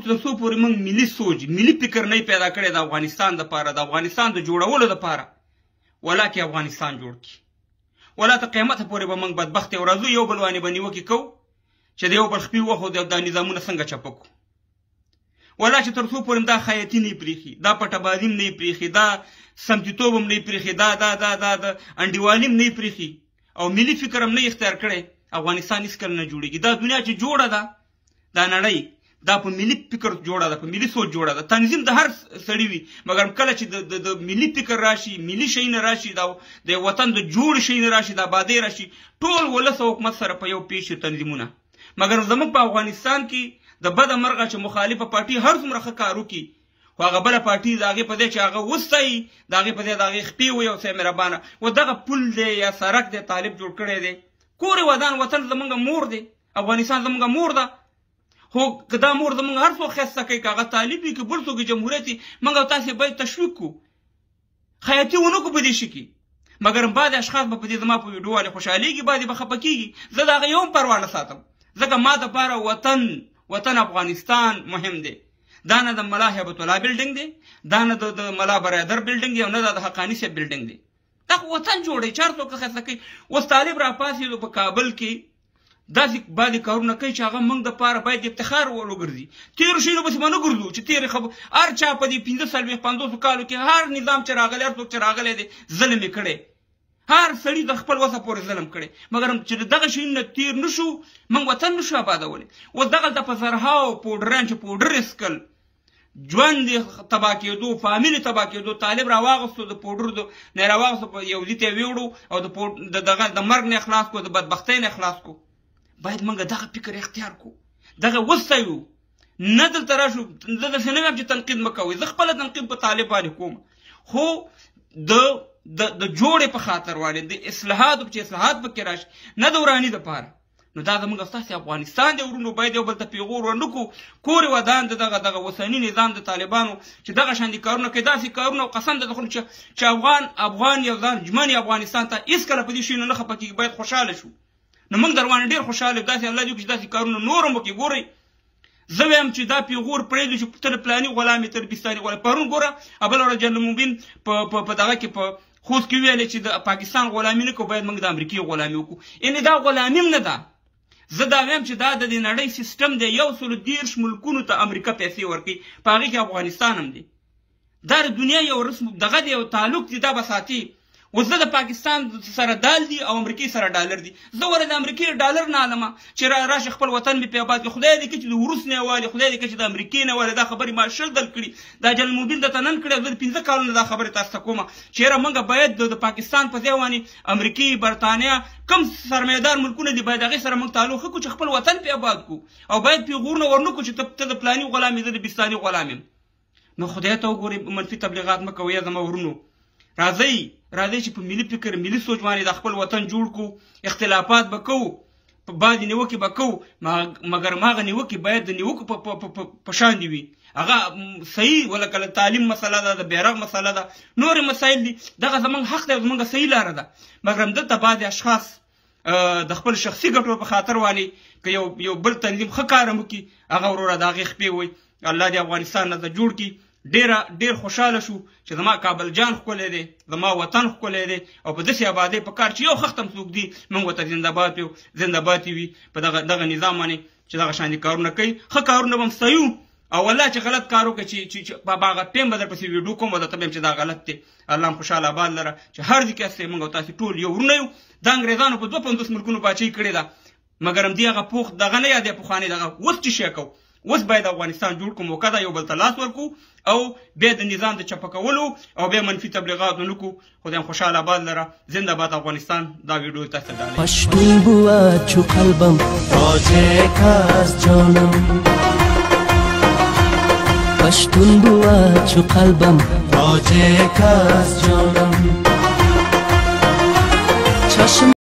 تر څو پورې موږ ملي سوچ ملي فکر نه پیدا کړی د افغانستان دپاره د افغانستان د جوړولو دپاره ولا کې افغانستان جوړ کړي ولا تر قیامته پورې به موږ بدبختې ورځو یو بل باندې به نیوکې کوو چې د یو بل خپې وخو دا نظامونه څنګه چپه کړو ولا چې تر څو پورې دا خیاطي نه یې پرېښي دا پټهبازي هم نه یې پرېښي دا سمتیتوب هم نه یې پرېښي دا انډیوالي هم نه یې پرېښي او ملي فکر هم نه یې اختیار کړی افغانستان هېڅکله نه جوړېږي دا دنیا چې جوړه ده دا نړۍ دا په ملي فکر جوړه ده په ملي سوچ جوړه ده تنظیم د هر سړي وي مګر کله چې د ملي فکر راشي ملي شی نه راشي د وطن د جوړ شی نه راشي د آبادۍ راشي ټول ولس او حکومت سره په یو پیش تنظیمونه مګر زموږ په افغانستان کې د بده مرغه چې مخالفه پارټي هر څومره ښه کار وکړي خو هغه بله پارټي د هغې په دی چې هغه وستایي د هغې په دی د هغې خپې وي او څه مهربانه و دغه پل دی یا سړک دی طالب جوړ کړی دی کور ودان وطن زموږ مور دی افغانستان زموږ مور ده خو که دا مور زموږ هر څوک ښایسته کوي که هغه طالب وي که بل څوک جمهوریت وي موږ او تاسې باید تشویق کړو خیاطي ونه کړو په دې شي کې مګر بعضې اشخاص به په دې زما په ویډیو باندې خوشحالېږي بعضې به خفه کېږي زه د هغه یو هم پروا نه ساتم ځکه ما دپاره وطن افغانستان مهم دی دا نه د ملا هیبت الله بلډینګ دی دا نه د ملا برادر بلډینګ دی او نه د حقاني صاحب بلډینګ دی دا خو وطن جوړوي چار څوک ښایسته کوي اوس طالب راپاڅېدو په کابل کې داسې بعضې کارونه کوي چې هغه موږ دپاره باید افتخار وګرځي تېرو شیانو پسې به نه ګرځو چې تېرې هر چا په دې 45-50 کالو کې هر نظام چې راغلی هر څوک چې راغلی دی ظلم یې کړی هر سړي د خپل وسه پورې ظلم کړی مګر چې دغه شیانو نه تېر نه شو موږ وطن نه شو آبادولی اوس دغلته په زرهاو پوډران چې پوډر یې څکل ژوند یې تباه کېدو فامیل یې تباه کېدو طالب راواغستو د پوډرو نه یې راواغستو په یو ځي ته یې ویوړو او د مرګ نه یې خلاص کړو د بدبختۍ نه یې خلاص کړو باید موږ دغه فکر اختیار کړو دغه وستایو نه دلته راشو زه داسې نه وایم چې تنقید مه کوئ زه خپله تنقید په طالب باندې کوم خو د جوړې په خاطر باندې د اصلاحاتو چې اصلاحات پکې راشي نه د وراني دپاره نو دا زموږ ستاسې افغانستان دی ورونو باید یو بل ته پیغور ورنکړو کور ودان د دغه اوسني نظام د طالبانو چې دغه شاندې کارونه کوي داسې کارونه او قسم درته خورم چې افغان یو ځان ژمن افغانستان ته هېڅکله په دې شیانو نه خفه کېږي باید خوشحاله شو نو موږ در باندې ډېر خوشحاله یو داسې الله دې وکړي چې داسې کارونه نور هم وکړي ګورئ زه وایم چې دا پیغور پرېږدو چې تر پلاني غلام یې تر بستاني غلام پرون ګوره بله ورځ جنرال مبین په دغه کې په خوست کې ویلې چې د پاکستان غلامي نه کوو باید موږ د امریکې غلامي وکړو یعنې دا غلامي هم نه ده زه دا وایم چې دا د دې نړۍ سیسټم دی 130 ملکونو ته امریکا پیسې ورکوي په هغې کې افغانستان هم دی دا د دنیا یو رسم دغه دی یو تعلق دی دا به ساتي اوس زه د پاکستان سره دال دي او امریکې سره ډالر دي زه ورته د امریکې ډالر نه علمه چې راشي خپل وطن مې پې آباد کړي خدای دې کړي چې د روس نه یې والي خدای دې کړي چې د امریکې نه والي دا خبرې ما شل ځل کړي دا جنرال مبین درته نن کړی زه د 15 کالونو دا خبرې تاسو ته کومه چې یاره موږ باید د پاکستان په ځای باندې امریکې برطانیا کم سرمایهدار ملکونه دي باید هغې سره موږ تعلق وکړو چې خپل وطن پې آباد کړو او باید پیغورونه ورنکړو چې ته د پلاني غلام یې زه د بستاني غلام یم نو خدای ته وګورئ منفي تبلیغات مه کوئ زما ورونو راځئ چې په ملي فکر ملي سوچ باندې د خپل وطن جوړ کړو اختلافات به کوو په بعضې نیوکې به کوو مګر هغه نیوکې باید د نیوکو په شان دي وي هغه صحیح ولکه تعلیم مسله ده د بیرغ مسله ده نورې مسایل دي دغه زموږ حق دی زموږ صحیح لاره ده مګر همدلته بعضې اشخاص د خپل شخصي ګټو په خاطر باندې که یو بل تنظیم ښه کار هم وکړي هغه وروره د هغې خپې وایي الله دې افغانستان نه جوړ کړي ډېر خوشحاله شو چې زما کابل جان ښکلی دی زما وطن ښکلی دی او په داسې آبادۍ په کار چې یو خښت هم څوک دي موږ ورته زنده‌باد وي په دغه نظام باندې چې دغه شانې کارونه کوي ښه کارونه به هم ستایو او والله چې غلط کار وکړه چې په هغه ټایم به درپسې ویډیو کوم به درته وایم چې دا غلط دی الله هم خوشحاله آباد لره چې هر ځای کې هستئ موږ او تاسې ټول یو ورونه یو دا انګریزانو په 52 ملکونو پاچاهي کړې ده مګر همدې هغه پوخ دغه نه یاد دی پخواني دغه اوس چې شی کوو اوس باید افغانستان جوړ کړو موقع ده یو بل ته لاس ورکړو او بیا د نظام د چپه کولو او بیا منفي تبلیغات ونه کړو خدای هم خوشحاله آباد لره زنده باد افغانستان دا ویډیو تاسو ته ډالۍ پشتون بوا چو قلبم راجع از جانم پشتون بوا چو قلبم راجع از جانم چشم